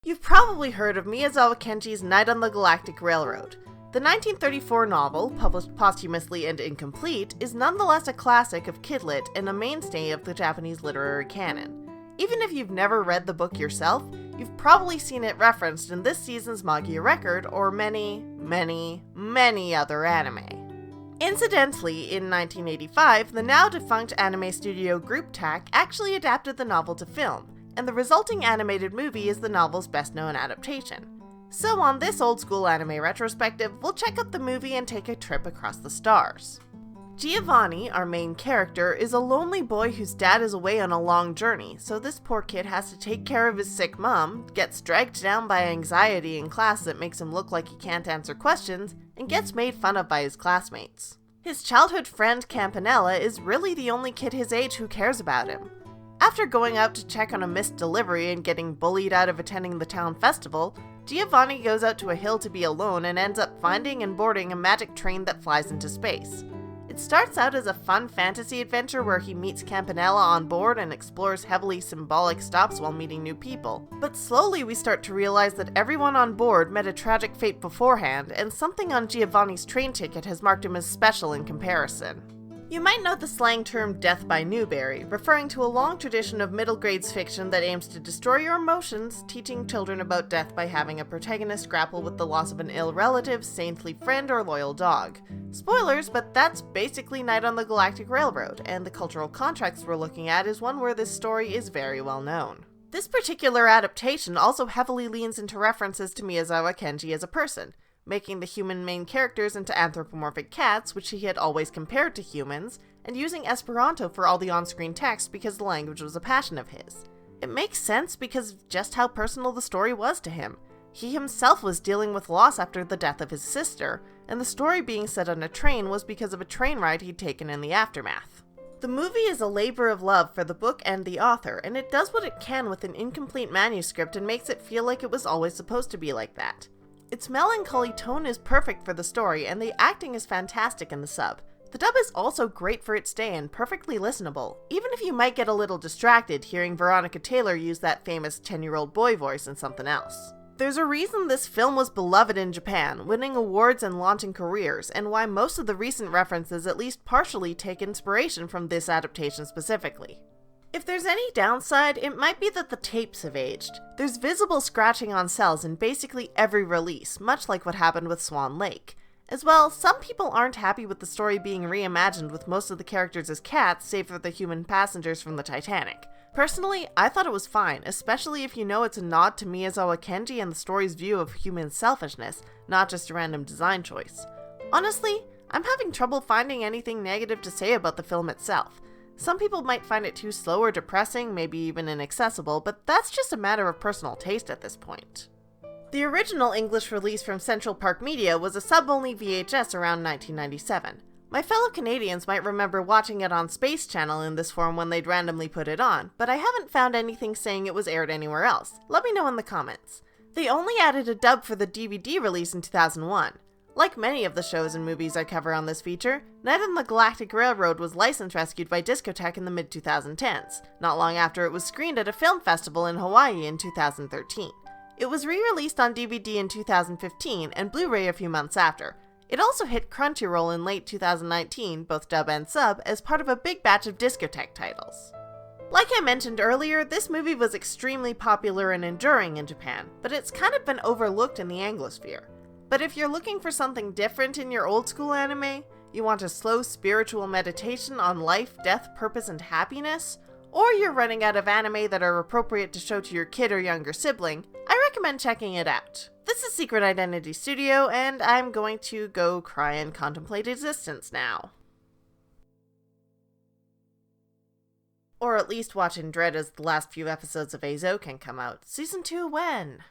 You've probably heard of Miyazawa Kenji's Night on the Galactic Railroad. The 1934 novel, published posthumously and incomplete, is nonetheless a classic of kidlit and a mainstay of the Japanese literary canon. Even if you've never read the book yourself, you've probably seen it referenced in this season's Magia Record or many other anime. Incidentally, in 1985, the now-defunct anime studio Group TAC actually adapted the novel to film, and the resulting animated movie is the novel's best-known adaptation. So on this old-school anime retrospective, we'll check out the movie and take a trip across the stars. Giovanni, our main character, is a lonely boy whose dad is away on a long journey, so this poor kid has to take care of his sick mom, gets dragged down by anxiety in class that makes him look like he can't answer questions, and gets made fun of by his classmates. His childhood friend Campanella is really the only kid his age who cares about him. After going out to check on a missed delivery and getting bullied out of attending the town festival, Giovanni goes out to a hill to be alone and ends up finding and boarding a magic train that flies into space. It starts out as a fun fantasy adventure where he meets Campanella on board and explores heavily symbolic stops while meeting new people. But slowly we start to realize that everyone on board met a tragic fate beforehand, and something on Giovanni's train ticket has marked him as special in comparison. You might know the slang term death by Newberry, referring to a long tradition of middle grades fiction that aims to destroy your emotions, teaching children about death by having a protagonist grapple with the loss of an ill relative, saintly friend, or loyal dog. Spoilers, but that's basically Night on the Galactic Railroad, and the cultural context we're looking at is one where this story is very well known. This particular adaptation also heavily leans into references to Miyazawa Kenji as a person, making the human main characters into anthropomorphic cats, which he had always compared to humans, and using Esperanto for all the on-screen text because the language was a passion of his. It makes sense because of just how personal the story was to him. He himself was dealing with loss after the death of his sister, and the story being set on a train was because of a train ride he'd taken in the aftermath. The movie is a labor of love for the book and the author, and it does what it can with an incomplete manuscript and makes it feel like it was always supposed to be like that. Its melancholy tone is perfect for the story, and the acting is fantastic in the sub. The dub is also great for its day and perfectly listenable, even if you might get a little distracted hearing Veronica Taylor use that famous 10-year-old boy voice in something else. There's a reason this film was beloved in Japan, winning awards and launching careers, and why most of the recent references at least partially take inspiration from this adaptation specifically. If there's any downside, it might be that the tapes have aged. There's visible scratching on cells in basically every release, much like what happened with Swan Lake. As well, some people aren't happy with the story being reimagined with most of the characters as cats, save for the human passengers from the Titanic. Personally, I thought it was fine, especially if you know it's a nod to Miyazawa Kenji and the story's view of human selfishness, not just a random design choice. Honestly, I'm having trouble finding anything negative to say about the film itself. Some people might find it too slow or depressing, maybe even inaccessible, but that's just a matter of personal taste at this point. The original English release from Central Park Media was a sub-only VHS around 1997. My fellow Canadians might remember watching it on Space Channel in this form when they'd randomly put it on, but I haven't found anything saying it was aired anywhere else. Let me know in the comments. They only added a dub for the DVD release in 2001. Like many of the shows and movies I cover on this feature, Night on the Galactic Railroad was license rescued by Discotek in the mid-2010s, not long after it was screened at a film festival in Hawaii in 2013. It was re-released on DVD in 2015 and Blu-ray a few months after. It also hit Crunchyroll in late 2019, both dub and sub, as part of a big batch of Discotek titles. Like I mentioned earlier, this movie was extremely popular and enduring in Japan, but it's kind of been overlooked in the Anglosphere. But if you're looking for something different in your old school anime, you want a slow spiritual meditation on life, death, purpose, and happiness, or you're running out of anime that are appropriate to show to your kid or younger sibling, I recommend checking it out. This is Secret Identity Studio, and I'm going to go cry and contemplate existence now. Or at least watch in dread as the last few episodes of Azo can come out. Season 2 when?